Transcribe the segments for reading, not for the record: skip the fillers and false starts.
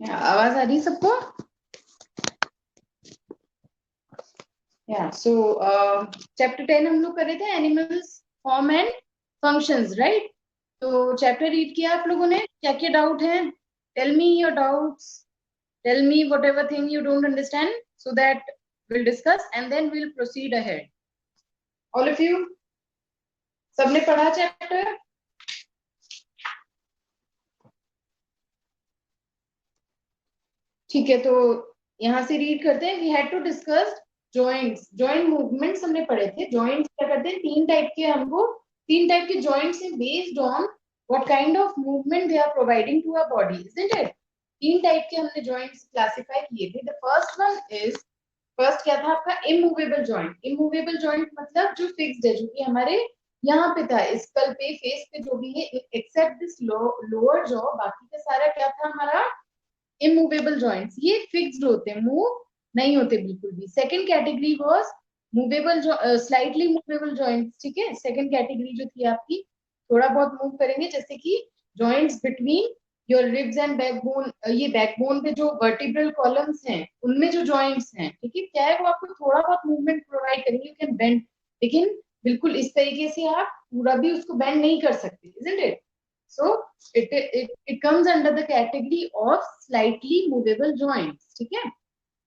आवाज आ रही है सबको? सो चैप्टर 10 हम लोग कर रहे थे, animals form and functions, right? तो चैप्टर रीड किया आप लोगों ने? क्या क्या डाउट है? Tell me your doubts, tell me whatever thing you don't understand, so that we'll discuss and then we'll proceed ahead. All of you, सबने पढ़ा चैप्टर? ठीक है, तो यहाँ से रीड करते हैं. We had to discuss joints, joint movements हमने पढ़े थे. जॉइंट्स क्या करते हैं? तीन टाइप के, हमको तीन टाइप के जॉइंट्स हैं based on what kind of movement they are providing to our body, isn't it? तीन टाइप के हमने जॉइंट्स क्लासिफाई किए थे. The first one is, first क्या था आपका? Immovable joint. इमूवेबल जॉइंट मतलब जो फिक्स्ड है, जो कि हमारे यहाँ पे था, स्कल पे, फेस पे, जो भी है, एक्सेप्ट दिस लोअर जॉ, बाकी का सारा क्या था हमारा? Immovable joints. ये फिक्स्ड होते हैं, मूव नहीं होते बिल्कुल भी. Second category was movable, slightly movable joints. ठीक है, सेकंड कैटेगरी जो थी आपकी, थोड़ा बहुत मूव करेंगे, जैसे कि joints between your ribs and backbone. ये बैकबोन पे जो वर्टिब्रल कॉलम्स हैं, उनमें जो जॉइंट्स हैं, ठीक है, क्या है, वो आपको थोड़ा बहुत मूवमेंट प्रोवाइड करेंगे. यू कैन बेंड, लेकिन बिल्कुल इस तरीके से आप पूरा भी उसको बेंड नहीं कर सकते, isn't it? So it comes under the category of slightly movable joints. ठीक है.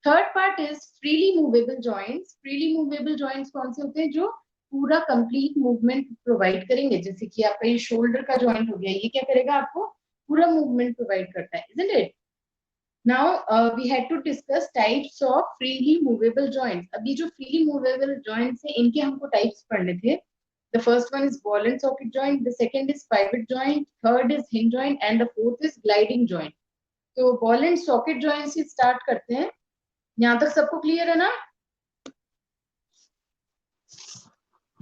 Third part is freely movable joints. Freely movable joints कौन से होते हैं? जो पूरा कंप्लीट मूवमेंट प्रोवाइड करेंगे. जैसे कि आपका ये शोल्डर का जॉइंट हो गया, ये क्या करेगा? आपको पूरा मूवमेंट प्रोवाइड करता है, isn't it? Now we had to discuss types of freely movable joints. अभी जो freely movable joints है, इनके हमको types पढ़ने थे. The first one is ball and socket joint. The second is pivot joint. Third is hinge joint, and the fourth is gliding joint. तो ball and socket joint से start करते हैं. यहाँ तक सबको क्लियर है ना?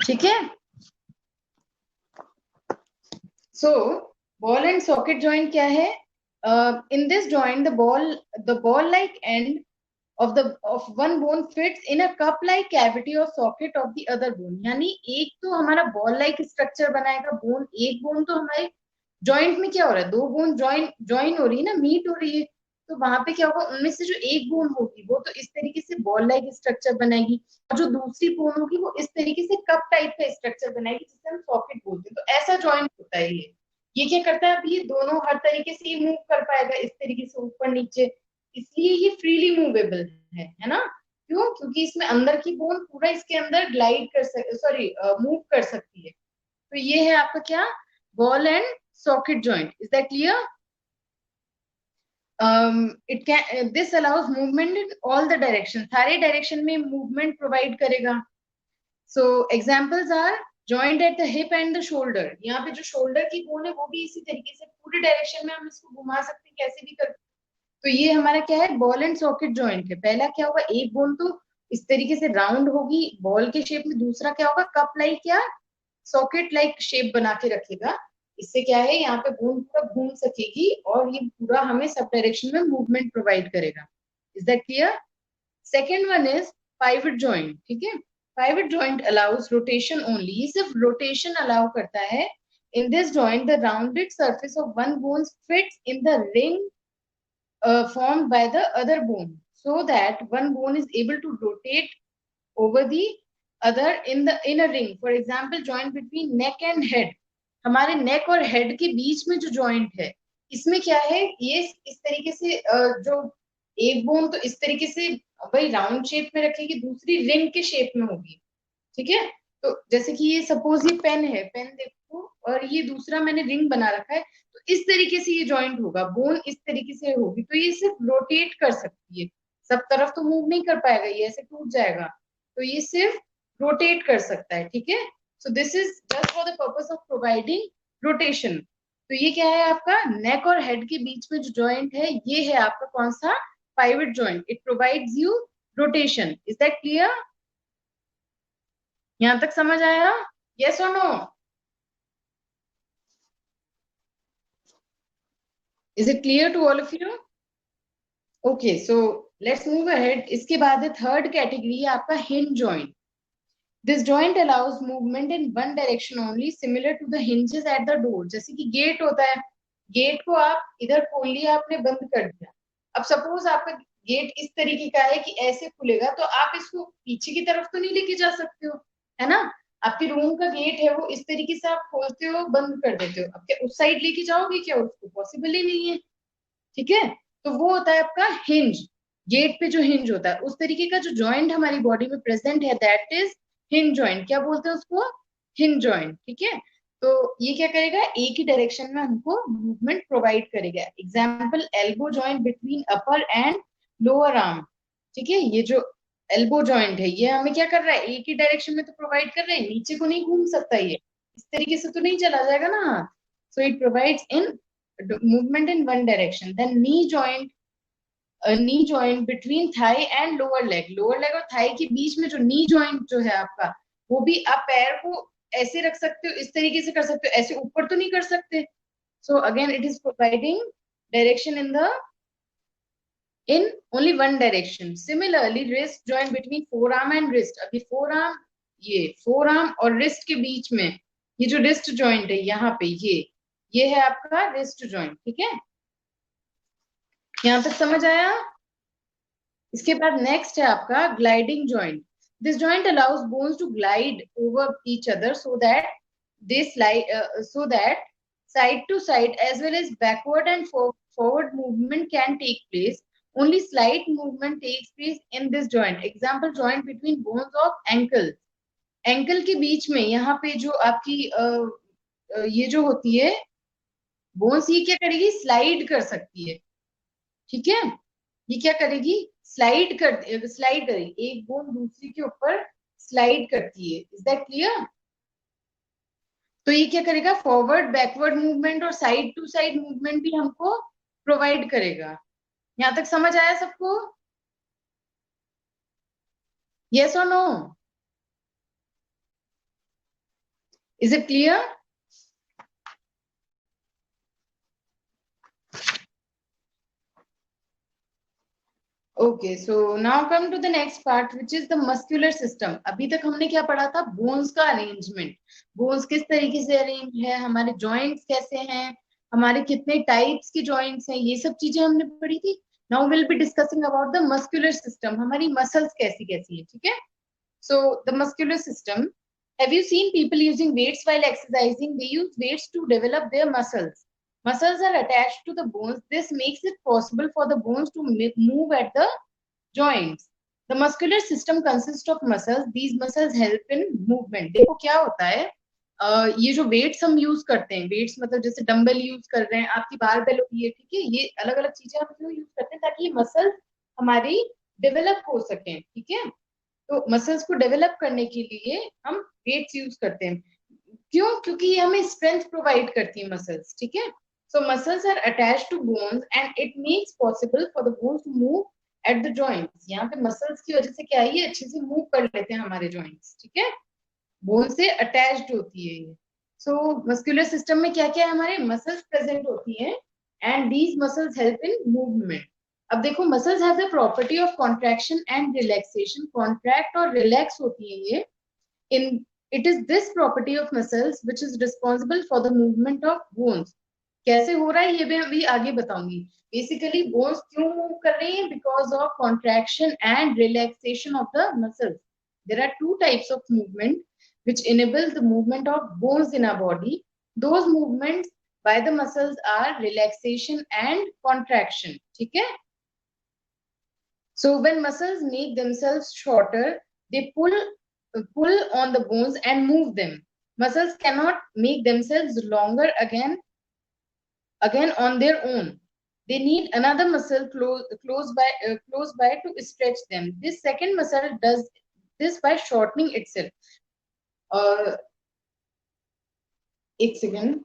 ठीक है. So ball and socket joint क्या है? In this joint, the ball-like end of one bone fits in a cup-like cavity or socket of the other bone. यानी एक तो हमारा ball-like structure बनाएगा बोन. एक बोन तो हमारे जॉइंट में क्या हो रहा है? दो बोन ज्वाइन हो रही है ना, मीट हो रही है. तो वहां पे क्या होगा? उनमें से जो एक बोन होगी वो तो इस तरीके से बॉल लाइक स्ट्रक्चर बनाएगी, और जो दूसरी बोन होगी वो इस तरीके से कप टाइप का स्ट्रक्चर बनाएगी, जिसे हम सॉकेट बोलते हैं. तो ऐसा जॉइंट होता है ये क्या करता है? अब ये दोनों हर तरीके से मूव कर पाएगा, इस तरीके से ऊपर नीचे, इसलिए ये फ्रीली मूवेबल है ना? क्यों? क्योंकि इसमें अंदर की बोन पूरा इसके अंदर ग्लाइड कर सक सॉरी मूव कर सकती है. तो ये है आपका क्या? Ball and socket joint. Is that clear? This allows movement in all the directions. सारे डायरेक्शन में मूवमेंट प्रोवाइड करेगा. So examples are joint at the hip and the shoulder. यहाँ पे जो शोल्डर की बोन है वो भी इसी तरीके से पूरे डायरेक्शन में हम इसको घुमा सकते हैं, कैसे भी कर. तो ये हमारा क्या है? बॉल एंड सॉकेट जॉइंट है. पहला क्या होगा? एक बोन तो इस तरीके से राउंड होगी बॉल के शेप में. दूसरा क्या होगा? कप लाइक या सॉकेट लाइक शेप बना के रखेगा. इससे क्या है? यहाँ पे बोन पूरा घूम सकेगी और ये पूरा हमें सब डायरेक्शन में मूवमेंट प्रोवाइड करेगा. Is that clear? Second one is pivot joint. ठीक है. Pivot joint allows rotation only. ये सिर्फ रोटेशन अलाउ करता है. In this joint the rounded surface of one bone fits in the ring formed by the other bone, so that one bone is able to rotate over the other in a ring. For example, joint between neck and head. हमारे नेक और head के बीच में जो joint है, इसमें क्या है? ये इस तरीके से जो एक बोन तो इस तरीके से वही राउंड शेप में रखेगी, दूसरी रिंग के शेप में होगी. ठीक है. तो जैसे कि ये सपोज ये पेन है, पेन देखो, और ये दूसरा मैंने रिंग बना रखा है, तो इस तरीके से ये जॉइंट होगा. बोन इस तरीके से होगी, तो ये सिर्फ रोटेट कर सकती है, सब तरफ तो मूव नहीं कर पाएगा, ये ऐसे टूट जाएगा. तो ये सिर्फ रोटेट कर सकता है. ठीक है. सो this is just for the purpose of providing rotation. तो ये क्या है आपका? नेक और हेड के बीच में जो जॉइंट है, ये है आपका कौन सा? Pivot joint. It provides you rotation. Is that clear? यहां तक समझ आया? यस और no? Is it clear to all of you? Okay, so let's move ahead. इसके बाद थर्ड कैटेगरी आपका hinge joint. This joint allows movement in one direction only, similar to the hinges at the door. जैसे कि gate होता है, gate को आप इधर खोल लिया, आपने बंद कर दिया, अब सपोज आपका गेट इस तरीके का है कि ऐसे खुलेगा, तो आप इसको पीछे की तरफ तो नहीं लेके जा सकते हो, है ना। आपके रूम का गेट है वो इस तरीके से आप खोलते हो बंद कर देते हो, अब क्या उस साइड लेके जाओगे क्या, उसको पॉसिबल ही नहीं है। ठीक है, तो वो होता है आपका हिंज। गेट पे जो हिंज होता है उस तरीके का जो जॉइंट हमारी बॉडी में प्रेजेंट है, दैट इज हिंज जॉइंट। क्या बोलते हैं उसको, हिंज जॉइंट। ठीक है, तो ये क्या करेगा, एक ही डायरेक्शन में हमको मूवमेंट प्रोवाइड करेगा। Example, elbow joint between upper and lower arm. ठीक है, ये जो एल्बो जॉइंट है ये हमें क्या कर रहा है, एक ही डायरेक्शन में तो प्रोवाइड कर रहा है, नीचे को नहीं घूम सकता, ये इस तरीके से तो नहीं चला जाएगा ना हाथ। So it provides in movement in one direction. Then knee joint between thigh and lower leg और thigh के बीच में जो knee joint जो है आपका, वो भी आप पैर को ऐसे रख सकते हो, इस तरीके से कर सकते हो, ऐसे ऊपर तो नहीं कर सकते। So again it is providing direction in only one direction. Similarly wrist joint between forearm and wrist, अभी forearm, ये forearm और wrist के बीच में ये जो wrist joint है यहाँ पे, ये है आपका wrist joint। ठीक है, यहां तक समझ आया। इसके बाद नेक्स्ट है आपका gliding joint. This joint allows bones to glide over each other so that this so that side to side as well as backward and forward movement can take place. Only slight movement takes place in this joint. Example, joint between bones of ankle. Ankle के बीच में यहाँ पे जो आपकी ये जो होती है बोन्स, ये क्या करेगी, स्लाइड कर सकती है। ठीक है, ये क्या करेगी, स्लाइड करेगी, एक बोन दूसरी के ऊपर स्लाइड करती है। Is that clear. तो ये क्या करेगा, फॉरवर्ड बैकवर्ड मूवमेंट और साइड टू साइड मूवमेंट भी हमको प्रोवाइड करेगा। यहां तक समझ आया सबको, यस और no, is it clear. Okay, so now come to the next part which is the muscular system. अभी तक हमने क्या पढ़ा था, बोन्स का अरेंजमेंट, बोन्स किस तरीके से अरेंज है, हमारे जॉइंट्स कैसे हैं, हमारे कितने टाइप्स के जॉइंट्स हैं, ये सब चीजें हमने पढ़ी थी। Now will be discussing about the muscular system, हमारी मसल्स कैसी कैसी है। ठीक है, so the muscular system, have you seen people using weights while exercising, they use weights to develop their muscles. Muscles are attached to the bones. This makes it possible for the bones to move at the joints. The muscular system consists of muscles. These muscles help in movement. देखो क्या होता है, ये जो weights हम use करते हैं, weights मतलब जैसे डंबल यूज कर रहे हैं, आपकी बारबेल होती है, ठीक है, ये अलग अलग चीजें हम क्यों यूज करते हैं, ताकि ये मसल्स हमारी डेवलप हो सके। ठीक है, तो मसल्स को डेवलप करने के लिए हम वेट्स यूज करते हैं। क्यों, क्योंकि ये हमें स्ट्रेंथ प्रोवाइड करती है मसल्स। ठीक है, so muscles are attached to bones and it makes possible for the bones to move at the joints. यहाँ पे मसल्स की वजह से क्या है, ये अच्छे से मूव कर लेते हैं हमारे जॉइंट्स। ठीक है, बोन से अटैच्ड होती है ये। सो मस्कुलर सिस्टम में क्या क्या है, हमारे मसल्स प्रेजेंट होती हैं and these muscles help in movement. अब देखो, muscles have the property of contraction and relaxation. Contract और रिलैक्स होती है ये। In it is this property of muscles which is responsible for the movement of bones. कैसे हो रहा है ये भी अभी आगे बताऊंगी। बेसिकली बोन्स क्यों मूव कर रही है, because of contraction and relaxation of the muscles. There are two types of movement which enables the movement of bones in our body. Those movements by the muscles are relaxation and contraction. ठीक है, so when muscles make themselves shorter, they pull on the bones and move them. Muscles cannot make themselves longer again on their own. They need another muscle close by to stretch them. This second muscle does this by shortening itself. एक second,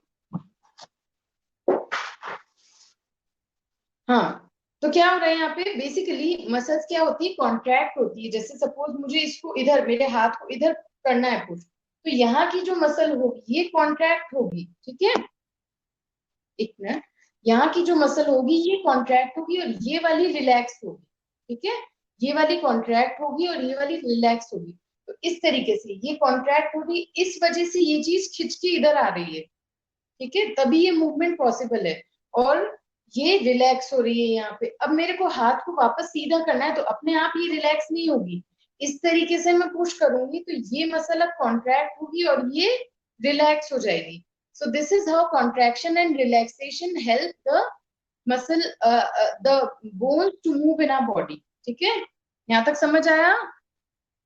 हाँ, तो क्या हो रहा है यहाँ पे, basically muscles क्या होती है, कॉन्ट्रैक्ट होती है। जैसे सपोज मुझे इसको इधर, मेरे हाथ को इधर करना है पुश, तो यहाँ की जो मसल होगी ये कॉन्ट्रैक्ट होगी। ठीक है, एक मिनट, यहाँ की जो मसल होगी ये कॉन्ट्रैक्ट होगी और ये वाली रिलैक्स होगी। ठीक है, ये वाली कॉन्ट्रैक्ट होगी और ये वाली रिलैक्स होगी। तो इस तरीके से ये कॉन्ट्रैक्ट होगी, इस वजह से ये चीज खिंच के इधर आ रही है। ठीक है, तभी ये मूवमेंट पॉसिबल है। और ये रिलैक्स हो रही है यहाँ पे। अब मेरे को हाथ को वापस सीधा करना है तो अपने आप ये रिलैक्स नहीं होगी, इस तरीके से मैं पुश करूंगी तो ये मसल अब कॉन्ट्रैक्ट होगी और ये रिलैक्स हो जाएगी। So this is how contraction and relaxation help the muscle the bones to move in our body. ठीक है, यहाँ तक समझ आया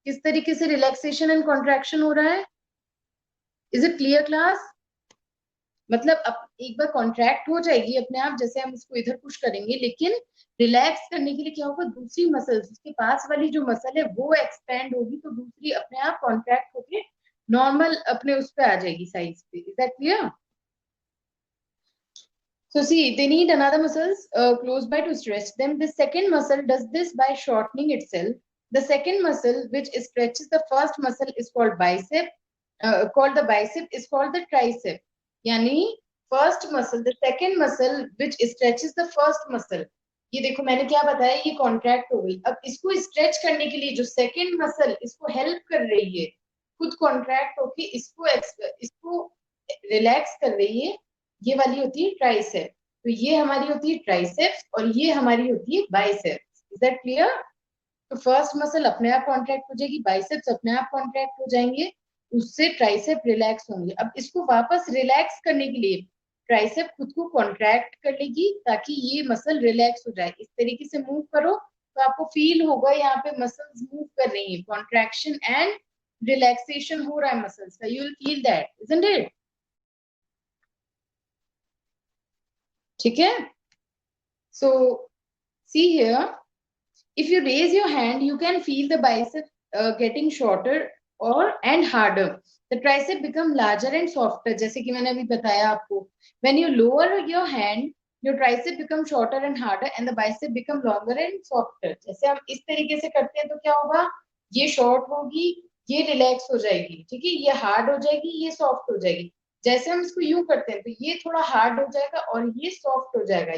किस तरीके से रिलैक्सेशन एंड कॉन्ट्रैक्शन हो रहा है? Is it clear class? मतलब अब एक बार कॉन्ट्रैक्ट हो जाएगी अपने आप, जैसे हम इसको इधर पुश करेंगे, लेकिन रिलैक्स करने के लिए क्या होगा, दूसरी मसल्स उसके पास वाली जो मसल है वो एक्सपेंड होगी तो दूसरी अपने आप कॉन्ट्रैक्ट होके नॉर्मल अपने उस पे आ जाएगी साइज पे। Is that clear? So see, they need another muscles close by to stretch them. The second muscle does this by shortening itself. The second muscle which stretches the first muscle is called bicep. Called the bicep is called the tricep. यानी first muscle, the second muscle which stretches the first muscle. ये देखो मैंने क्या बताया, ये contract हो गई। अब इसको स्ट्रेच करने के लिए जो सेकेंड मसल इसको हेल्प कर रही है, खुद कॉन्ट्रैक्ट होके इसको रिलैक्स कर रही है, ये वाली होती है ट्राइसेप। तो ये हमारी होती है ट्राइसेप्स और ये हमारी होती है बाइसेप्स। Is that clear? तो फर्स्ट मसल अपने आप कॉन्ट्रैक्ट हो जाएगी, बाइसेप्स अपने आप कॉन्ट्रैक्ट हो जाएंगे, उससे ट्राइसेप रिलैक्स होंगे। अब इसको वापस रिलैक्स करने के लिए ट्राइसेप खुद को कॉन्ट्रैक्ट कर लेगी ताकि ये मसल रिलैक्स हो जाए। इस तरीके से मूव करो तो आपको फील होगा यहाँ पे मसल्स मूव कर रही है, कॉन्ट्रैक्शन एंड रिलैक्सेशन हो रहा है मसल्स का। You will feel that, isn't it? ठीक है, so see here, if you raise your hand you can feel the bicep getting shorter or and harder, the tricep become larger and softer, जैसे कि मैंने अभी बताया आपको। when you lower your hand your tricep become shorter and harder and the bicep become longer and softer। जैसे हम इस तरीके से करते हैं तो क्या होगा, ये शॉर्ट होगी, ये रिलैक्स हो जाएगी, ठीक है, ये हार्ड हो जाएगी, ये सॉफ्ट हो जाएगी। जैसे हम इसको यूं करते हैं तो ये थोड़ा हार्ड हो जाएगा और ये सॉफ्ट हो जाएगा,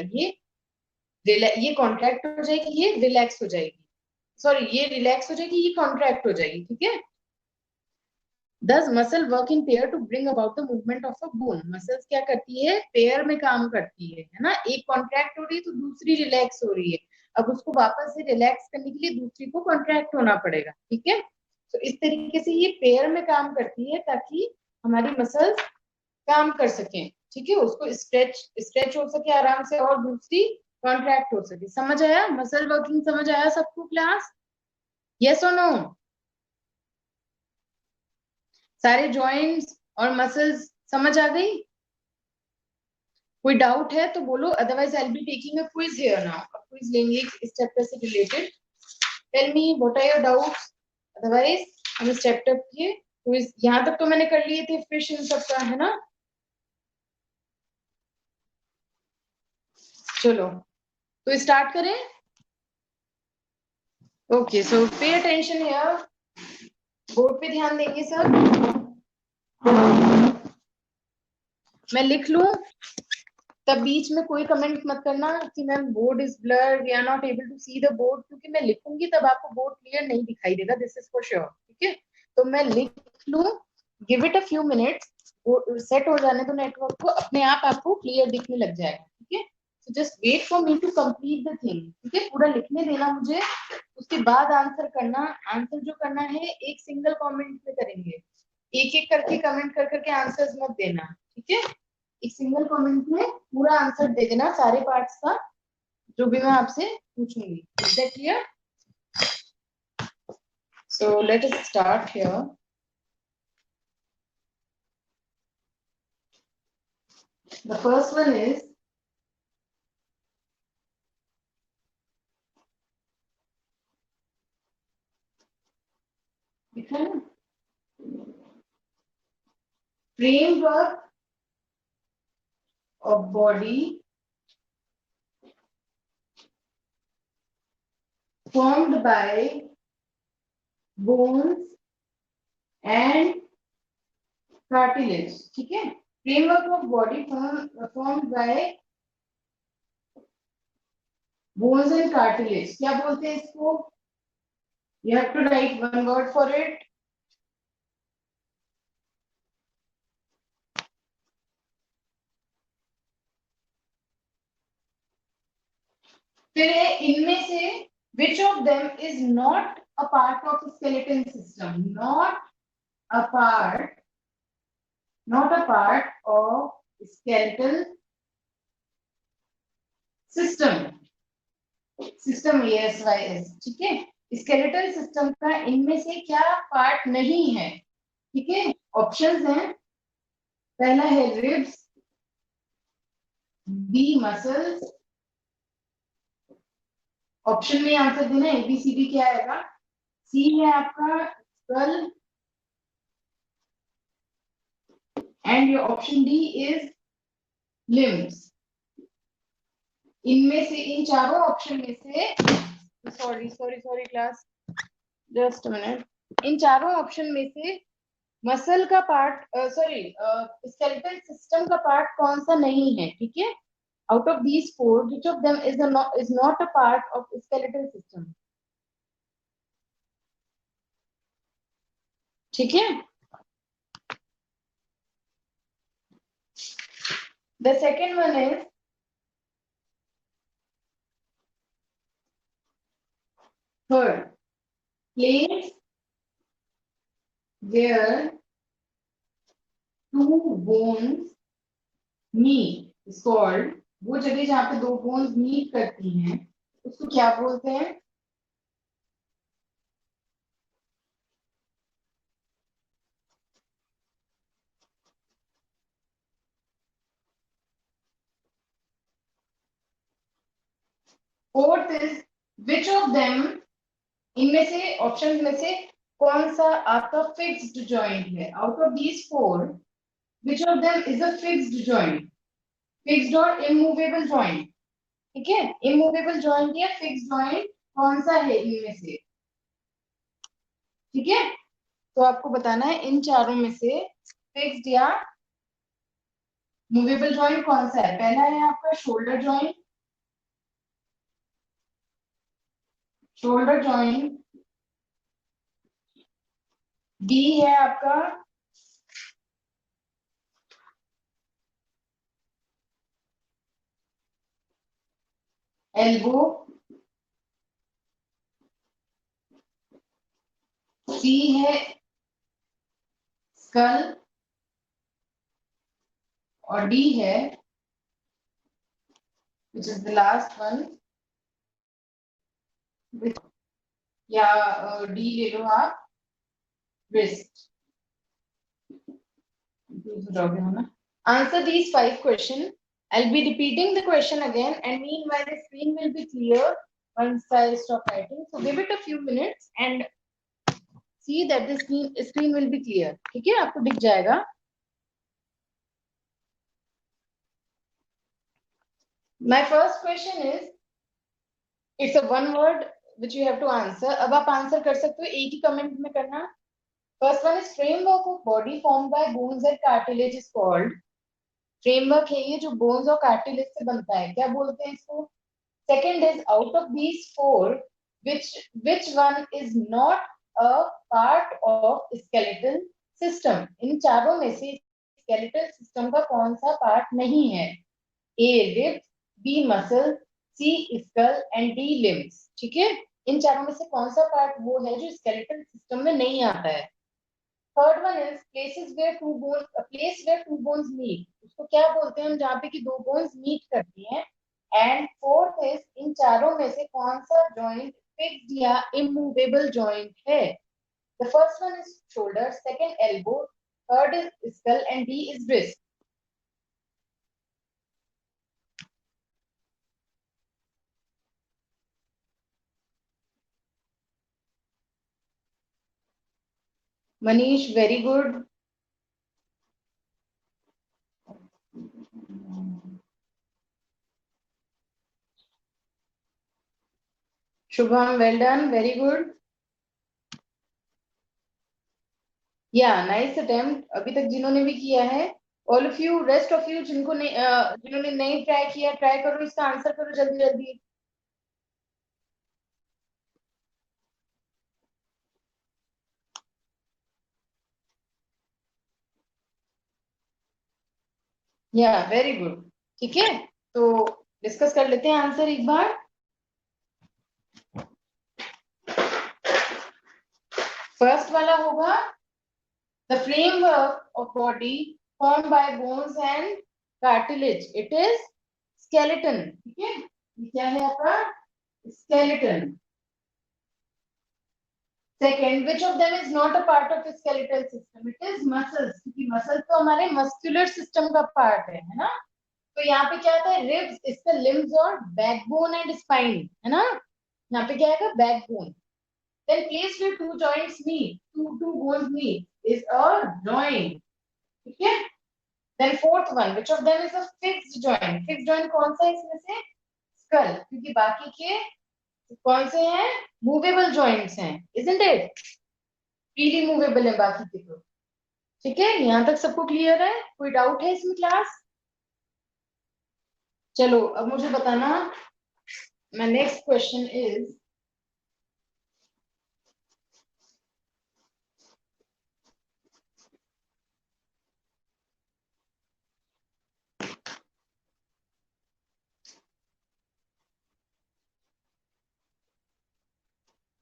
ये कॉन्ट्रैक्ट हो जाएगी, ये रिलैक्स हो जाएगी, सॉरी ये रिलैक्स हो जाएगी, ये कॉन्ट्रैक्ट हो जाएगी। ठीक है, these muscle work in pair to bring about the movement of a bone. Muscles क्या करती है, पेयर में काम करती है ना, एक कॉन्ट्रैक्ट हो रही है तो दूसरी रिलैक्स हो रही है, अब उसको वापस से रिलैक्स करने के लिए दूसरी को कॉन्ट्रैक्ट होना पड़ेगा। ठीक है, तो इस तरीके से ये पेयर में काम करती है ताकि हमारी मसल्स काम कर सके, ठीक है, उसको स्ट्रेच स्ट्रेच हो सके आराम से और दूसरी कॉन्ट्रैक्ट हो सके। समझ आया मसल वर्किंग? समझ आया सबको क्लास? यस और नो? सारे जॉइंट्स और मसल्स समझ आ गई? कोई डाउट है तो बोलो, otherwise I will be taking a quiz here now. Quiz लेंगे इस चैप्टर से related. Tell me what are your doubts, otherwise हम इस चैप्टर के क्विज यहाँ तक तो मैंने कर लिए थे, फिश इन सब का है ना। चलो तो स्टार्ट करें। Okay so pay attention here, board पे ध्यान देंगे सब। मैं लिख लूं तब बीच में कोई कमेंट मत करना कि ma'am board is blur, we are not able to see the board, क्योंकि मैं लिखूंगी तब आपको बोर्ड क्लियर नहीं दिखाई देगा, दिस इज फॉर श्योर। ठीक है, तो मैं लिख लूं, give it a few minutes, set हो जाने दो नेटवर्क को, अपने आप आपको क्लियर दिखने लग जाएगा। ठीक है, so just wait for me to complete the thing. ठीक है, पूरा लिखने देना मुझे, उसके बाद आंसर करना। आंसर जो करना है एक सिंगल कमेंट में करेंगे, एक एक करके कमेंट कर करके आंसर्स मत देना। ठीक है, एक सिंगल कमेंट में पूरा आंसर दे देना सारे पार्ट्स का जो भी मैं आपसे पूछूंगी। Is that clear? So let us start here. The first one is framework of body formed by bones and cartilage। ठीक है, framework of body formed by bones and cartilage, क्या बोलते हैं इसको? You have to write one word for it. फिर है इनमें से which of them is not a part of the skeleton system, a part not a part of skeletal system, system ASYS, ठीक है। स्केलेटल सिस्टम का इनमें से क्या पार्ट नहीं है, ठीक है। ऑप्शंस हैं, पहला है रिब्स, बी मसल्स, ऑप्शन में आंसर देना, ABCD क्या आएगा, सी है आपका skull, and your option D is limbs. इनमें से इन चारों ऑप्शन में से sorry sorry sorry class, just minute, इन चारों ऑप्शन में से मसल का पार्ट, सॉरी स्केलेटल सिस्टम का पार्ट कौन सा नहीं है, ठीक है। Out of these four which of them is not a part of skeletal system, ठीक है। The second one is third, place where two bones meet is called, वो जगह जहां पे दो बोन्स मीट करती हैं उसको क्या बोलते हैं। Fourth is which of them, इनमें से ऑप्शन में से कौन सा आपका फिक्स्ड जॉइंट है, out of these four which of them is a fixed joint, fixed और इमूवेबल जॉइंट, ठीक है। इमूवेबल जॉइंट या फिक्स्ड जॉइंट कौन सा है इनमें से, ठीक है। तो आपको बताना है इन चारों में से फिक्स्ड या मूवेबल जॉइंट कौन सा है। पहला है आपका shoulder joint, shoulder joint, B है आपका एल्बो, सी है स्कल, और डी है which is the last one, या डी ले लो आप, wrist. Answer these 5 questions. I'll be repeating the question again, and meanwhile the screen will be clear once I stop writing. So give it a few minutes and see that the screen will be clear. ठीक है, आपको दिख जाएगा. My first question is, it's a one word which you have to answer. अब आप answer कर सकते हो, एक ही कमेंट में करना. First one is framework of body formed by bones and cartilage is called. Framework है ये जो बोन्स और कार्टिलेज से बनता है, क्या बोलते हैं इसको. Second is out of these four which one is not a part of skeletal system. इन चारों में से skeletal system का कौन सा पार्ट नहीं है. A ribs, B muscle, C skull and D limbs. ठीक है, इन चारों में से कौन सा पार्ट वो है जो skeletal system में नहीं आता है. Third one is places where two bones, place where two bones meet, उसको क्या बोलते हैं हम जहाँ पे कि दो बोन्स मीट करती हैं. एंड फोर्थ इज इन चारों में से कौन सा जॉइंट फिक्स्ड या इमूवेबल जॉइंट है. The first one is shoulder, second elbow, third is skull and D is wrist. Manish very good. Shubham well done, very good. या नाइस अटेम्प्ट अभी तक जिन्होंने भी किया है. All of you, rest of you जिनको नहीं जिन्होंने नहीं ट्राई किया, ट्राई करो, इसका आंसर करो जल्दी जल्दी. या वेरी गुड. ठीक है, तो डिस्कस कर लेते हैं आंसर एक बार. फर्स्ट वाला होगा the framework of body form by bones and cartilage, it is skeleton. ठीक है, ये क्या है आपका skeleton. Second, which of them is not a part of skeletal system, it is muscles, क्योंकि मसल तो हमारे मस्कुलर सिस्टम का पार्ट है ना। तो यहाँ पे क्या आता है, रिब्स, इसका लिम्स और बैकबोन एंड स्पाइन है ना। यहाँ पे क्या आएगा, backbone. then place where two joints meet, two bones meet is a joint। ठीक है, then fourth one, which of them is a fixed joint, fixed joint कौन सा है इसमें से, skull, क्योंकि बाकी के कौन से हैं, मूवेबल जॉइंट्स हैं, isn't it, फ्रीली मूवेबल है बाकी के तो। ठीक है, यहाँ तक सबको क्लियर है, कोई डाउट है इसमें क्लास। चलो अब मुझे बताना, my next question is,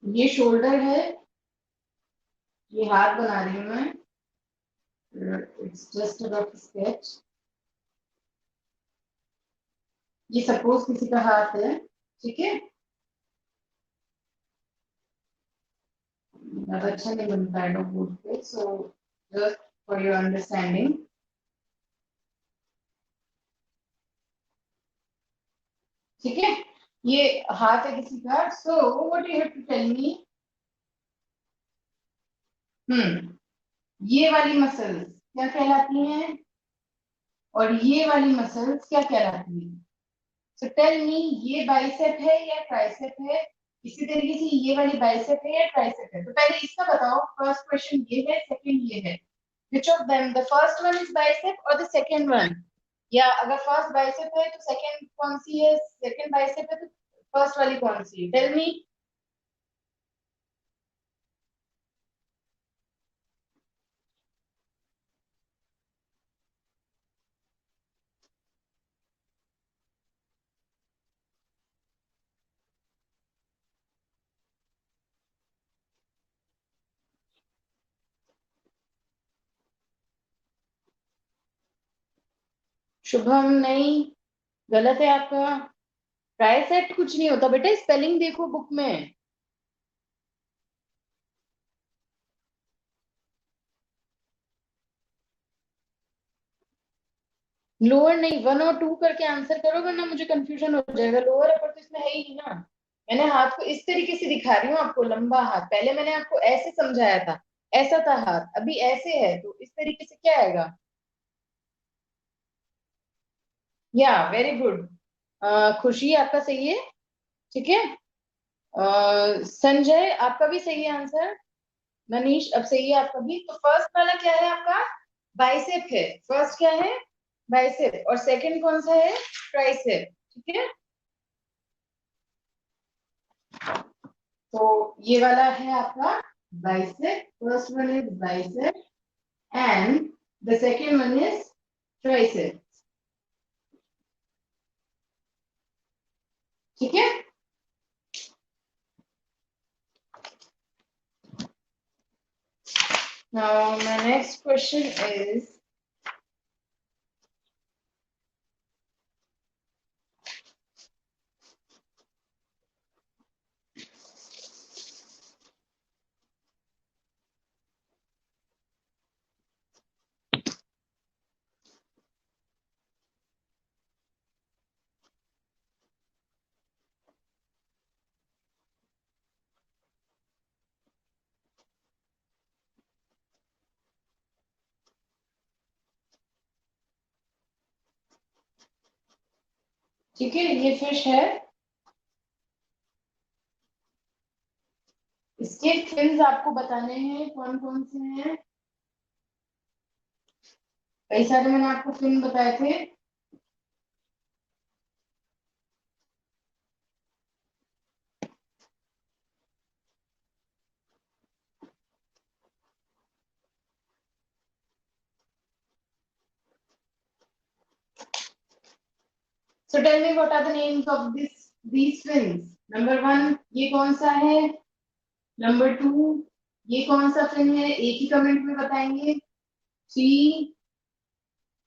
ये शोल्डर है, ये हाथ बना रही हूं मैं, it's just a rough sketch. ये सपोज किसी का हाथ है, ठीक है, ज्यादा अच्छा नहीं बनता है बोर्ड पे, so just for your understanding. ठीक है, ये हाथ है किसी का, so what you have to tell me, ये वाली मसल्स क्या कहलाती हैं और ये वाली मसल्स क्या कहलाती हैं। सो टेल मी, ये बाइसेप है या ट्राइसेप है, इसी तरीके से ये वाली बाइसेप है या ट्राइसेप है। तो पहले इसका बताओ, फर्स्ट क्वेश्चन ये है, सेकंड ये है, which of them the first one is bicep or the second one, या अगर फर्स्ट बाइसेप है तो सेकंड कौन सी है, सेकंड बाइसेप है तो फर्स्ट वाली कौन सी है, टेल मी। शुभम नहीं, गलत है आपका, ट्राइसेप कुछ नहीं होता बेटा, स्पेलिंग देखो बुक में। लोअर नहीं, वन और टू करके आंसर करो वरना मुझे कंफ्यूजन हो जाएगा, लोअर अपर तो इसमें है ही नहीं ना। मैंने हाथ को इस तरीके से दिखा रही हूँ आपको, लंबा हाथ, पहले मैंने आपको ऐसे समझाया था, ऐसा था हाथ, अभी ऐसे है, तो इस तरीके से क्या आएगा, या वेरी गुड। खुशी आपका सही है, ठीक है। संजय आपका भी सही है आंसर, मनीष अब सही है आपका भी। तो फर्स्ट वाला क्या है आपका, बाइसेप है, फर्स्ट क्या है, बाइसेप, और सेकंड कौन सा है, ट्राइसेप। ठीक है, तो ये वाला है आपका bicep, first one is bicep and the second one is tricep. ठीक है, now my next question is, ठीक है, ये फिश है, इसके फिन्स आपको बताने हैं कौन कौन से हैं, कई सारे मैंने आपको फिन बताए थे। So tell me what are the names of these fins? Number one, ये कौन सा है? Number two, ये कौन सा फिन है, एक ही कमेंट में बताएंगे। 3,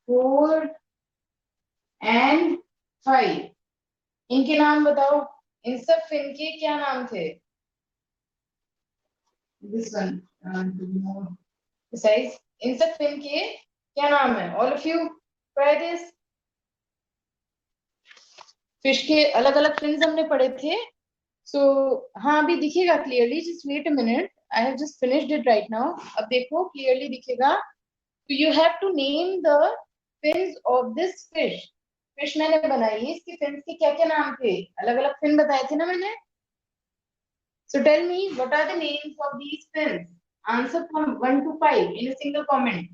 4 एंड 5, इनके नाम बताओ। इन सब फिन के क्या नाम थे? दिस वन, साइज, इन सब फिन के क्या नाम है? All of you try this. Fish के अलग अलग फिन्स हमने पढ़े थे। सो हाँ, अभी दिखेगा clearly, just wait a minute, I have just finished it right now. अब देखो क्लियरली दिखेगा। तो you have to name the fins of this fish. Fish मैंने बनाई है, इसके फिन्स के क्या क्या नाम थे? अलग अलग फिन बताए थे ना मैंने। So tell me what are the names of these fins. Answer from 1 to 5 in a single comment.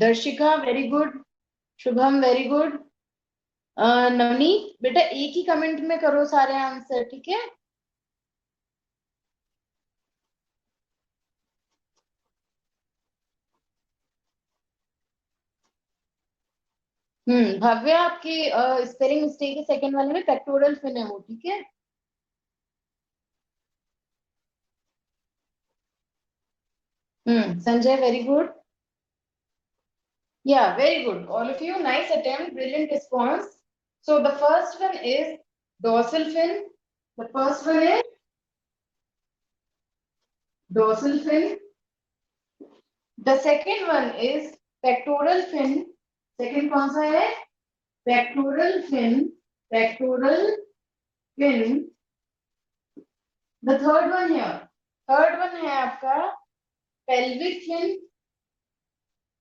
Darshika very good, Shubham very good, Navneet बेटा एक ही कमेंट में करो सारे आंसर, ठीक है? भव्य आपकी स्पेलिंग मिस्टेक है, सेकंड वाले में पेक्टोरल फिन है वो, ठीक है? संजय वेरी गुड, या very good all of you, nice attempt, brilliant response. So the first one is dorsal fin. The first one is dorsal fin. The second one is pectoral fin. Second कौन सा है? Pectoral fin. Pectoral fin. The third one here. Third one है आपका pelvic fin.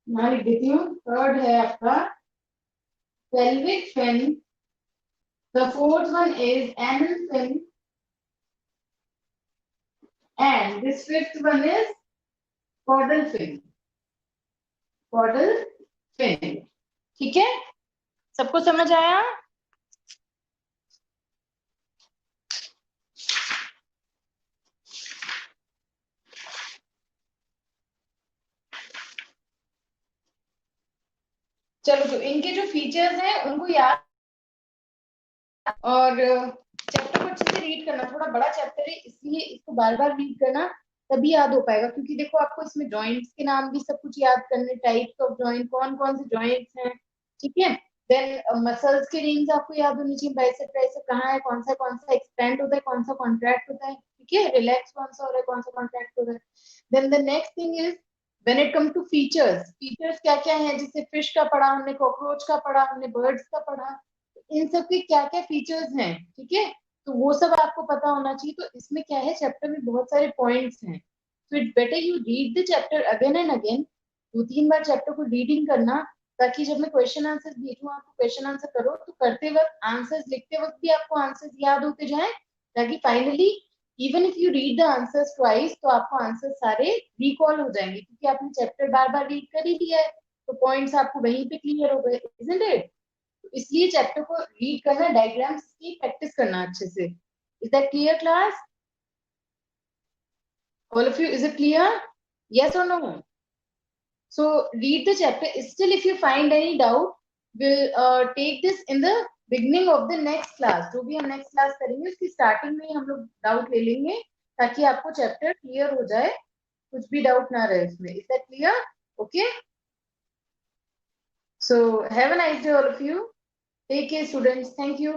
यहाँ लिख देती हूँ, third है आपका pelvic fin. The fourth one is anal fin. And this fifth one is caudal fin. Caudal fin. ठीक है, सबको समझ आया? चलो, तो इनके जो फीचर्स हैं उनको याद, और चैप्टर को अच्छे से रीड करना। थोड़ा बड़ा चैप्टर है इसलिए इसको बार बार रीड करना, तभी याद हो पाएगा। क्योंकि देखो आपको इसमें जॉइंट्स के नाम भी सब कुछ याद करने, टाइप्स ऑफ जॉइंट, कौन कौन से जॉइंट्स हैं, ठीक है? देन मसल्स के नेम्स आपको याद होनी चाहिए, बाइसेप ट्राइसेप कहाँ है, कौन सा एक्सपेंड होता है, कौन सा कॉन्ट्रैक्ट होता है, ठीक है? रिलैक्स कौन सा हो रहा है, कौन सा कॉन्ट्रैक्ट हो रहा है। Then the next thing is when it come to features, features क्या क्या है? जैसे फिश का पढ़ा हमने, कॉकरोच का पढ़ा हमने, बर्ड्स का पढ़ा, इन सब के क्या क्या फीचर्स हैं, ठीक है? तो वो सब आपको पता होना चाहिए। तो इसमें क्या है, चैप्टर में बहुत सारे पॉइंट्स हैं, तो it better you read the chapter again and again, 2-3 bar chapter को रीडिंग करना, ताकि जब मैं क्वेश्चन आंसर भेजूं आपको, क्वेश्चन आंसर करो तो करते वक्त, आंसर्स लिखते वक्त भी आपको आंसर्स याद होते जाएं, ताकि finally even if you read the answers twice तो आपको आंसर सारे रिकॉल हो जाएंगे, क्योंकि आपने चैप्टर बार बार रीड कर ही लिया है, तो पॉइंट्स आपको वहीं पे क्लियर हो गए, इजंट इट? इसलिए चैप्टर को रीड करना, डायग्राम्स की प्रैक्टिस करना अच्छे से। Is that clear class? All of you, is it clear? Yes और no? So read the chapter, still if you find any doubt we'll take this in the beginning of the next class. जो भी हम next class करेंगे उसकी starting में ही हम लोग doubt ले लेंगे, ताकि आपको चैप्टर क्लियर हो जाए, कुछ भी डाउट ना रहे उसमें। Is that clear? Okay, so have a nice day all of you, take care students, thank you.